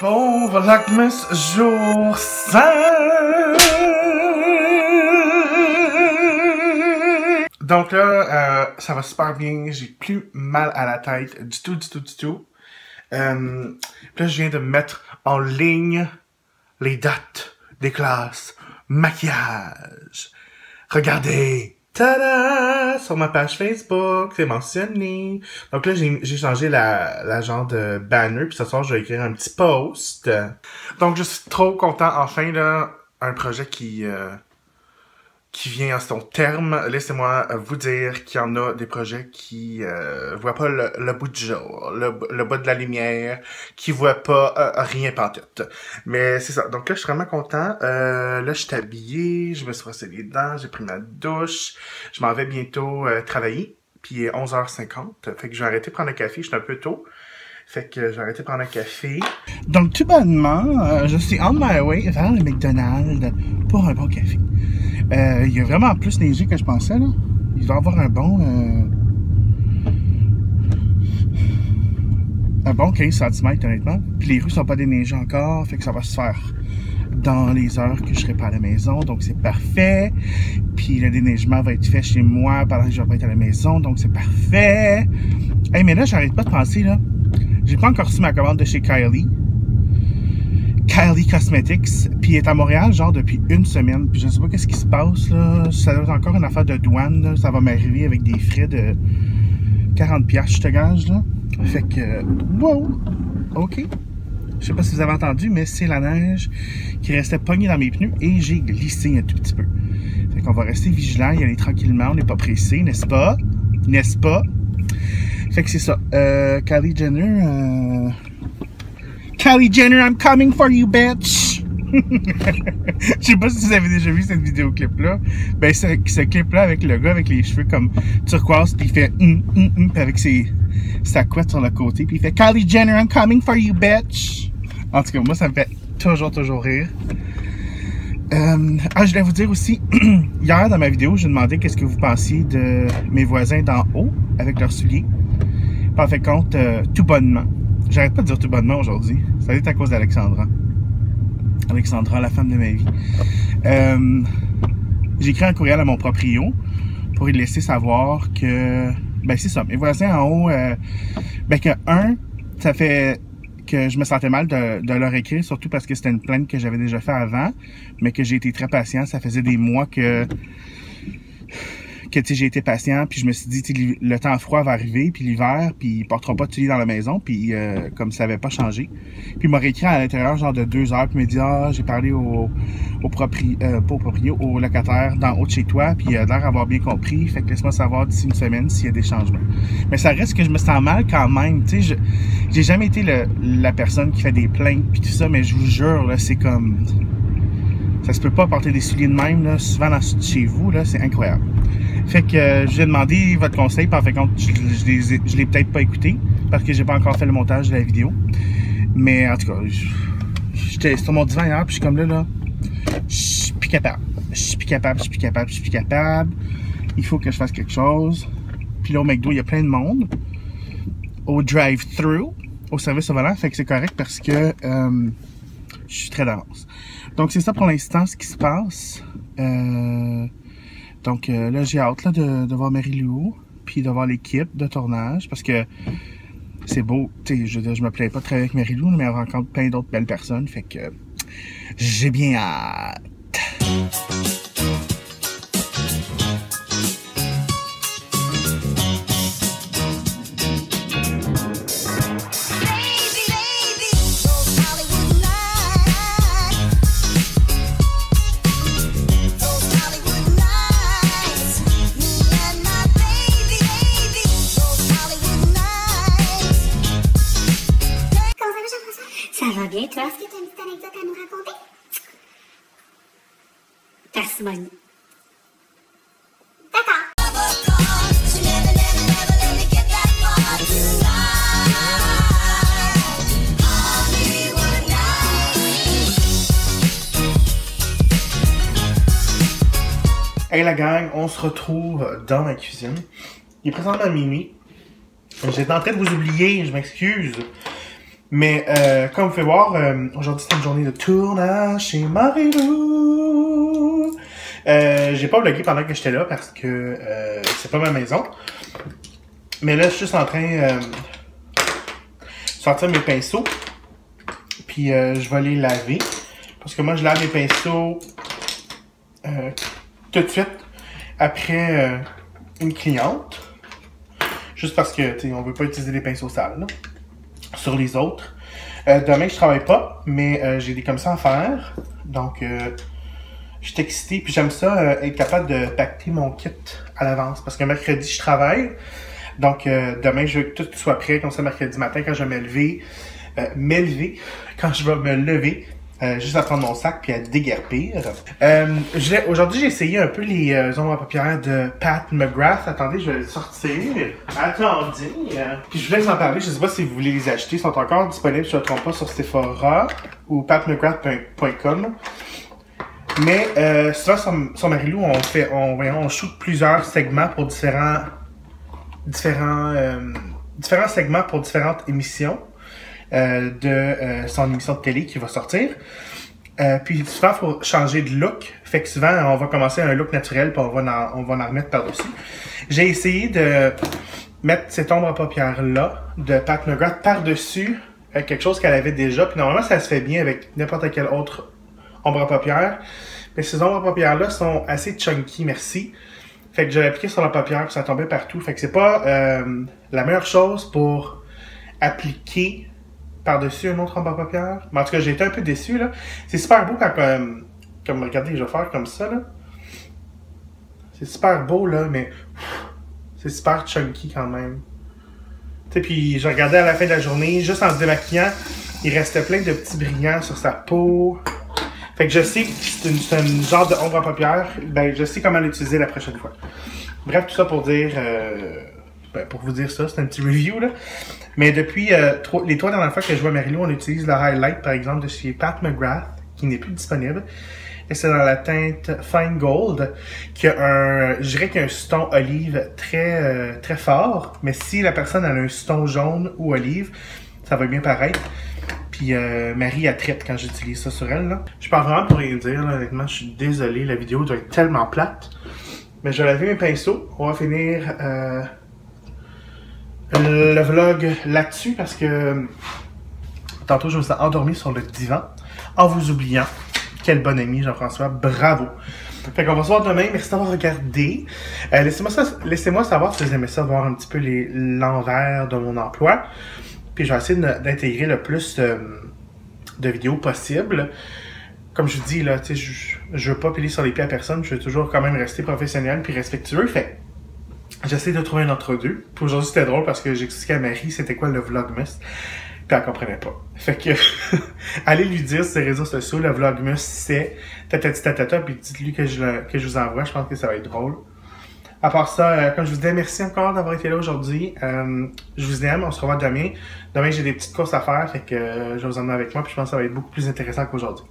Pauvre Lachmas, jour 5. Donc là, ça va super bien. J'ai plus mal à la tête du tout. Puis là, je viens de mettre en ligne les dates des classes maquillage. Regardez! Tada! Sur ma page Facebook, c'est mentionné. Donc là, j'ai changé la genre de banner, puis ce soir, je vais écrire un petit post. Donc, je suis trop content, enfin, là, un projet qui vient à son terme. Laissez-moi vous dire qu'il y en a des projets qui voient pas le bout du jour, le bout de la lumière, qui voient pas rien pantoute. Mais c'est ça. Donc là, je suis vraiment content. Là, je suis habillé, je me suis brossé les dents, j'ai pris ma douche. Je m'en vais bientôt travailler. Puis il est 11h50. Fait que je vais arrêter de prendre un café. Je suis un peu tôt. Fait que je vais arrêter de prendre un café. Donc, tout bonnement, je suis on my way vers le McDonald's pour un bon café. Il y a vraiment plus neigé que je pensais, là. Il va y avoir un bon 15 cm, honnêtement. Puis les rues sont pas déneigées encore, fait que ça va se faire dans les heures que je serai pas à la maison, donc c'est parfait. Puis le déneigement va être fait chez moi pendant que je vais pas être à la maison, donc c'est parfait. Hey, mais là, j'arrête pas de penser, là. J'ai pas encore reçu ma commande de chez Kylie Cosmetics, puis elle est à Montréal, genre, depuis une semaine, puis je sais pas qu'est-ce qui se passe, là, ça doit être encore une affaire de douane, là, ça va m'arriver avec des frais de 40$, je te gage, là, fait que, wow, ok, je sais pas si vous avez entendu, mais c'est la neige qui restait pognée dans mes pneus, et j'ai glissé un tout petit peu, fait qu'on va rester vigilant, y aller tranquillement, on n'est pas pressé, n'est-ce pas, fait que c'est ça, Kylie Jenner, I'm coming for you, bitch! Je sais pas si vous avez déjà vu cette vidéoclip-là. Ben, ce clip-là avec le gars avec les cheveux comme turquoise, puis il fait puis avec sa couette sur le côté, puis il fait Kylie Jenner, I'm coming for you, bitch! En tout cas, moi, ça me fait toujours rire. Je voulais vous dire aussi, hier dans ma vidéo, j'ai demandé qu'est-ce que vous pensiez de mes voisins d'en haut avec leurs souliers. Puis en fait compte, tout bonnement. J'arrête pas de dire tout bonnement aujourd'hui. Ça est à cause d'Alexandra. Alexandra, la femme de ma vie. J'ai écrit un courriel à mon proprio pour lui laisser savoir que... Ben, c'est ça. Mes voisins en haut... ça fait que je me sentais mal de leur écrire, surtout parce que c'était une plainte que j'avais déjà fait avant, mais que j'ai été très patient. Ça faisait des mois que j'ai été patient, puis je me suis dit, le temps froid va arriver, puis l'hiver, puis ils porteront pas de souliers dans la maison, puis comme ça avait pas changé. Puis il m'a réécrit à l'intérieur genre de 2 heures, puis il m'a dit, j'ai parlé au locataire d'en haut de chez toi, puis il a l'air d'avoir bien compris, fait que laisse-moi savoir d'ici une semaine s'il y a des changements. Mais ça reste que je me sens mal quand même, tu sais, j'ai jamais été la personne qui fait des plaintes, puis tout ça, mais je vous jure, là, c'est comme... Ça se peut pas porter des souliers de même, là, souvent chez vous, là, c'est incroyable. Fait que j'ai demandé votre conseil, puis en fait, je l'ai peut-être pas écouté, parce que j'ai pas encore fait le montage de la vidéo. Mais en tout cas, j'étais sur mon divan hier, puis je suis comme là, je suis plus capable. Il faut que je fasse quelque chose. Puis là, au McDo, il y a plein de monde. Au drive-thru, au service au volant, fait que c'est correct parce que je suis très d'avance. Donc, c'est ça pour l'instant, ce qui se passe. Donc là, j'ai hâte là, de voir Marie-Lou, puis de voir l'équipe de tournage, parce que c'est beau, tu sais, je me plais pas de travailler avec Marie-Lou, mais elle rencontre plein d'autres belles personnes, fait que j'ai bien hâte. Ça va bien, toi? Est-ce que tu as une petite anecdote à nous raconter? Parcimonie. D'accord. Hey la gang, on se retrouve dans ma cuisine. Il est présentement minuit. J'étais en train de vous oublier, je m'excuse. Mais comme vous pouvez voir, aujourd'hui c'est une journée de tournage chez Marie-Lou. J'ai pas vlogué pendant que j'étais là parce que c'est pas ma maison. Mais là, je suis juste en train de sortir mes pinceaux. Puis je vais les laver. Parce que moi, je lave mes pinceaux tout de suite après une cliente. Juste parce que, tu sais, on veut pas utiliser des pinceaux sales, là, sur les autres. Demain, je travaille pas, mais j'ai des commissions à faire. Donc, je suis excité. Puis j'aime ça, être capable de pacter mon kit à l'avance. Parce que mercredi, je travaille. Donc, demain, je veux que tout soit prêt. Comme ça, mercredi matin, quand je vais m'élever, quand je vais me lever, juste à prendre mon sac puis à déguerpir. Aujourd'hui, j'ai essayé un peu les ombres à paupières de Pat McGrath. Attendez, je vais le sortir. Attendez. Puis je voulais vous en parler. Je sais pas si vous voulez les acheter. Ils sont encore disponibles, si je ne me trompe pas, sur Sephora ou patmcgrath.com. Mais souvent sur Marie-Lou, on shoot plusieurs segments pour différents segments pour différentes émissions. De son émission de télé qui va sortir. Puis souvent, il faut changer de look. Fait que souvent, on va commencer un look naturel puis on va en remettre par-dessus. J'ai essayé de mettre cette ombre à paupières-là de Pat McGrath par-dessus quelque chose qu'elle avait déjà. Puis normalement, ça se fait bien avec n'importe quelle autre ombre à paupières. Mais ces ombres à paupières-là sont assez chunky, merci. Fait que je l'ai appliqué sur la paupière puis ça tombait partout. Fait que c'est pas la meilleure chose pour appliquer par-dessus un autre ombre à paupières. Mais en tout cas, j'ai été un peu déçu, là. C'est super beau quand, comme regardez, je vais faire comme ça, là. C'est super beau, là, mais c'est super chunky quand même. Tu sais, puis je regardais à la fin de la journée, juste en se démaquillant, il restait plein de petits brillants sur sa peau. Fait que je sais que c'est une genre de ombre à paupières. Ben, je sais comment l'utiliser la prochaine fois. Bref, tout ça pour dire... pour vous dire ça, c'est un petit review, là. Mais depuis les 3 dernières fois que je vois Marie-Lou, on utilise le highlight, par exemple, de chez Pat McGrath, qui n'est plus disponible. Et c'est dans la teinte Fine Gold, qui a je dirais qu'il y a un ston olive très fort. Mais si la personne a un ston jaune ou olive, ça va bien paraître. Puis Marie, elle traite quand j'utilise ça sur elle, là. Je parle vraiment pour rien dire, là, honnêtement, je suis désolé, la vidéo doit être tellement plate. Mais je vais laver mes pinceaux, on va finir... le vlog là-dessus parce que tantôt je me suis endormi sur le divan en vous oubliant. Quel bon ami Jean-François, bravo. Fait qu'on va se voir demain, merci d'avoir regardé. Laissez-moi savoir si vous aimez ça, voir un petit peu l'envers de mon emploi. Puis je vais essayer d'intégrer le plus de vidéos possible. Comme je vous dis, là, tu sais, je veux pas piler sur les pieds à personne, je veux toujours quand même rester professionnel puis respectueux. Fait j'essaie de trouver un entre-deux. Puis aujourd'hui, c'était drôle parce que j'ai expliqué à Marie c'était quoi le Vlogmas. Puis elle comprenait pas. Fait que, allez lui dire sur ses réseaux sociaux, le Vlogmas, c'est tatata, puis dites-lui que je vous envoie. Je pense que ça va être drôle. À part ça, comme je vous disais, merci encore d'avoir été là aujourd'hui. Je vous aime, on se revoit demain. Demain, j'ai des petites courses à faire, fait que je vais vous emmener avec moi, puis je pense que ça va être beaucoup plus intéressant qu'aujourd'hui.